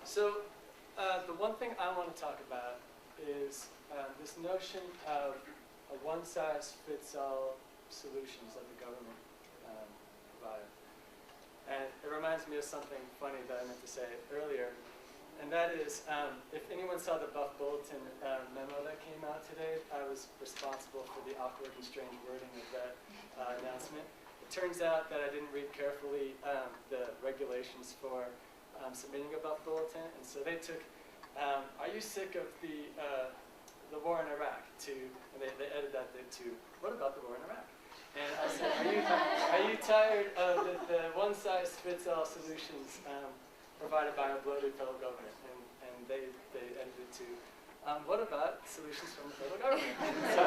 So the one thing I want to talk about is this notion of a one-size-fits-all solutions that the government provided. And it reminds me of something funny that I meant to say earlier, and that is, if anyone saw the Buff Bulletin memo that came out today, I was responsible for the awkward and strange wording of that announcement. It turns out that I didn't read carefully the regulations for submitting a Buff Bulletin, and so they took, are you sick of the war in Iraq, to, and they edited that to, what about the war in Iraq? And I said, are you tired of the one-size-fits-all solutions provided by our bloated federal government? And they edited it to, what about solutions from the federal government? So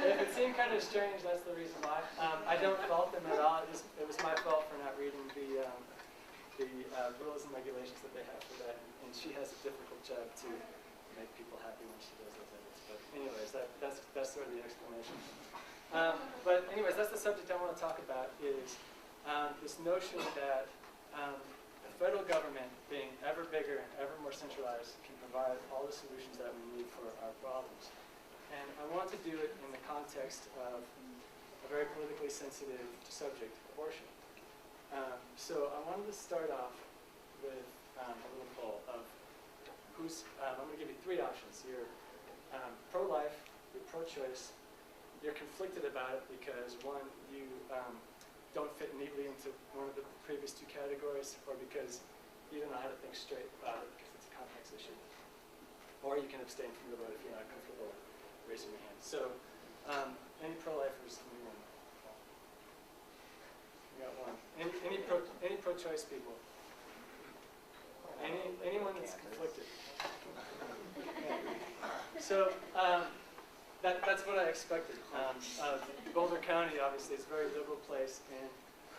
if it seemed kind of strange, that's the reason why. I don't fault them at all. It was my fault for not reading the rules and regulations that they have for that. And she has a difficult job to make people happy when she does those edits. But anyways, that's sort of the explanation. But anyways, that's the subject I want to talk about, is this notion that the federal government, being ever bigger and ever more centralized, can provide all the solutions that we need for our problems. And I want to do it in the context of a very politically sensitive subject, abortion. So I wanted to start off with a little poll of who's, I'm going to give you three options. You're pro-life, you're pro-choice, you're conflicted about it because, one, you don't fit neatly into one of the previous two categories, or because you don't know how to think straight about it because it's a complex issue. Or you can abstain from the vote if you're not comfortable raising your hand. So, any pro-lifers in the room? We got one. Any pro-choice people? Anyone that's conflicted? So, that's what I expected. Boulder County, obviously, is a very liberal place, and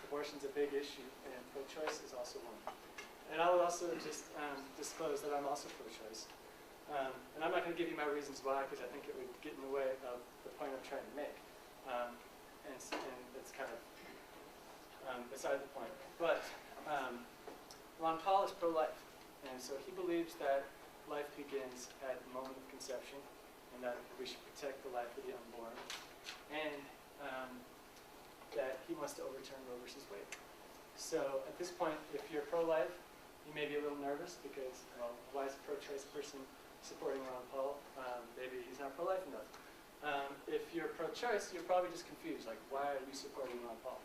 abortion's a big issue, and pro-choice is also one. And I will also just disclose that I'm also pro-choice. And I'm not going to give you my reasons why, because I think it would get in the way of the point I'm trying to make. And it's kind of beside the point. But Ron Paul is pro-life, and so he believes that life begins at the moment of conception, and that we should protect the life of the unborn, and that he wants to overturn Roe versus Wade. So at this point, if you're pro-life, you may be a little nervous because, well, why is a pro-choice person supporting Ron Paul? Maybe he's not pro-life enough. If you're pro-choice, you're probably just confused, like, why are you supporting Ron Paul?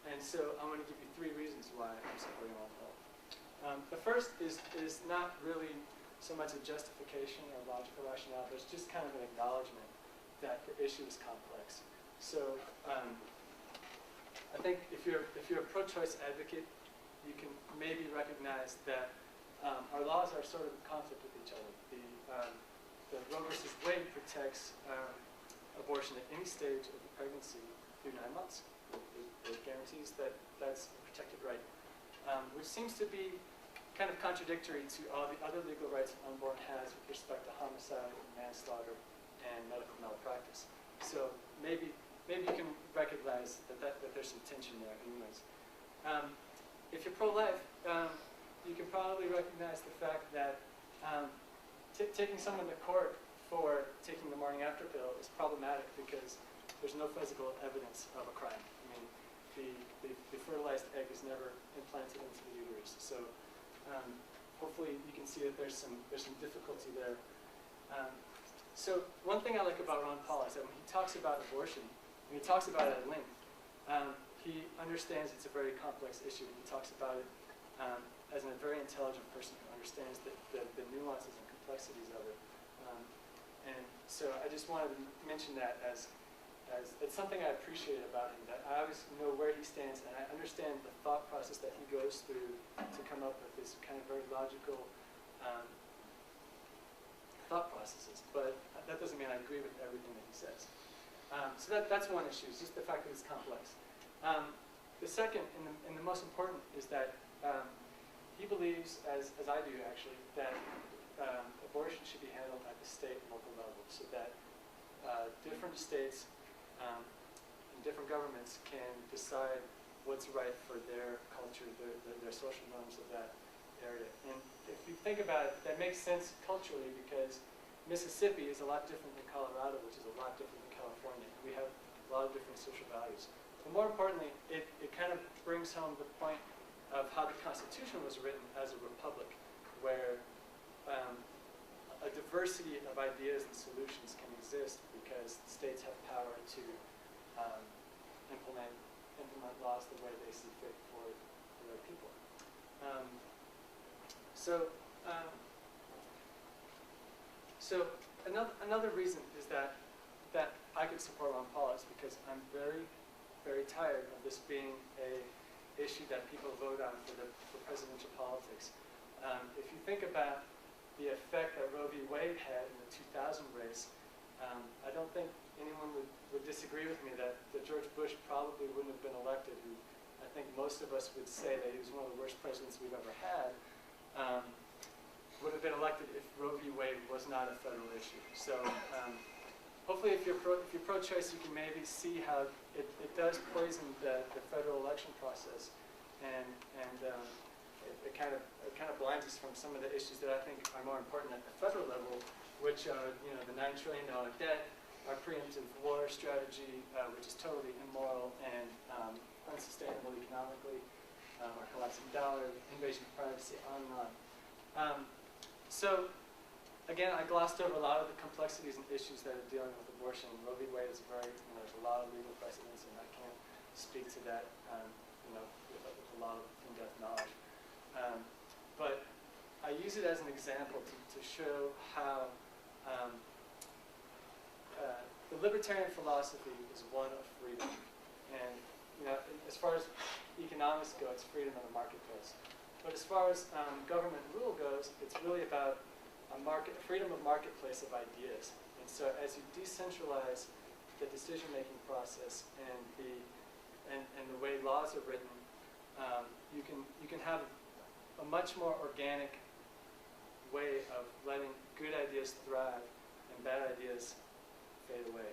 And so I'm going to give you three reasons why I'm supporting Ron Paul. The first is not really so much a justification or logical rationale, but it's just kind of an acknowledgement that the issue is complex. So I think if you're a pro-choice advocate, you can maybe recognize that our laws are sort of in conflict with each other. The Roe versus Wade protects abortion at any stage of the pregnancy through 9 months. It guarantees that that's a protected right, which seems to be kind of contradictory to all the other legal rights an unborn has with respect to homicide, manslaughter, and medical malpractice. So maybe you can recognize that there's some tension there anyways. If you're pro-life, you can probably recognize the fact that taking someone to court for taking the morning after pill is problematic because there's no physical evidence of a crime. I mean, the fertilized egg is never implanted into the uterus. So hopefully you can see that there's some difficulty there. So one thing I like about Ron Paul is that when he talks about abortion, when he talks about it at length, he understands it's a very complex issue. He talks about it as a very intelligent person who understands the nuances and complexities of it. And so I just wanted to mention that as it's something I appreciate about him, that I always know where he stands, and I understand the thought process that he goes through to come up with this kind of very logical thought processes. But that doesn't mean I agree with everything that he says. So that's one issue, it's just the fact that it's complex. The second, and the most important, is that he believes, as I do actually, that abortion should be handled at the state and local level, so that different states and different governments can decide what's right for their culture, their social norms of that area. if you think about it, that makes sense culturally because Mississippi is a lot different than Colorado, which is a lot different than California. We have a lot of different social values. But more importantly, it kind of brings home the point of how the Constitution was written as a republic, where a diversity of ideas and solutions can exist because states have power to implement laws the way they see fit for their people. So another reason is that I could support Ron Paul is because I'm very, very tired of this being a issue that people vote on for presidential politics. If you think about the effect that Roe v. Wade had in the 2000 race, I don't think anyone would disagree with me that George Bush probably wouldn't have been elected, who I think most of us would say that he was one of the worst presidents we've ever had, would have been elected if Roe v. Wade was not a federal issue. So hopefully if you're pro-choice, you can maybe see how it does poison the federal election process, and it kind of blinds us from some of the issues that I think are more important at the federal level, which are the $9 trillion debt, our preemptive war strategy, which is totally immoral and unsustainable economically, our collapsing dollar, invasion of privacy, on and on. So again, I glossed over a lot of the complexities and issues that are dealing with abortion. Roe v. Wade is there's a lot of legal precedents, and I can't speak to that with a lot of in-depth knowledge. But I use it as an example to show how the libertarian philosophy is one of freedom. And as far as economics go, it's freedom of the marketplace. But as far as government rule goes, it's really about freedom of marketplace of ideas. And so as you decentralize the decision-making process and the way laws are written, you can have a much more organic way of letting good ideas thrive and bad ideas fade away.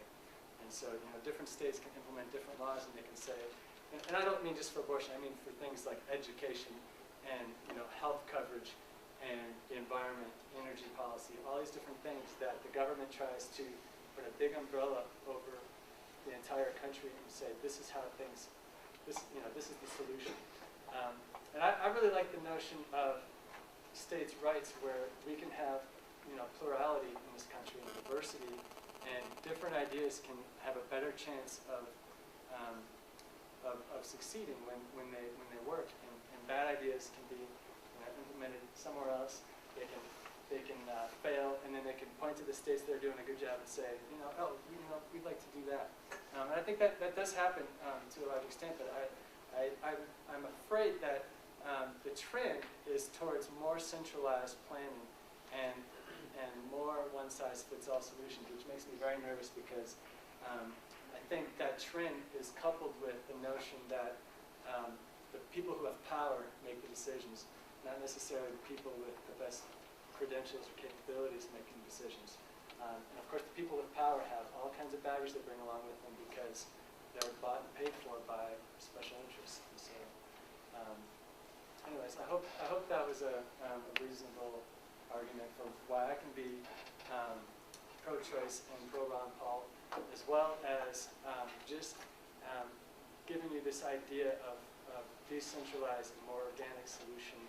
And so different states can implement different laws, and they can say, and I don't mean just for abortion, I mean for things like education and health coverage and the environment, energy policy, all these different things that the government tries to put a big umbrella over the entire country and say, this is how things, this is the solution. And I really like the notion of states' rights, where we can have plurality in this country and diversity, and different ideas can have a better chance of succeeding when they work, and bad ideas can be implemented somewhere else. They can fail, and then they can point to the states that are doing a good job and say, we'd like to do that. And I think that does happen to a large extent, but I'm afraid that the trend is towards more centralized planning and more one-size-fits-all solutions, which makes me very nervous because I think that trend is coupled with the notion that the people who have power make the decisions, not necessarily the people with the best credentials or capabilities making decisions. And of course, the people with power have all kinds of baggage they bring along with them because they were bought and paid for by special interests. And so, anyways, I hope that was a reasonable argument for why I can be pro-choice and pro-Ron Paul, as well as just giving you this idea of decentralized and more organic solution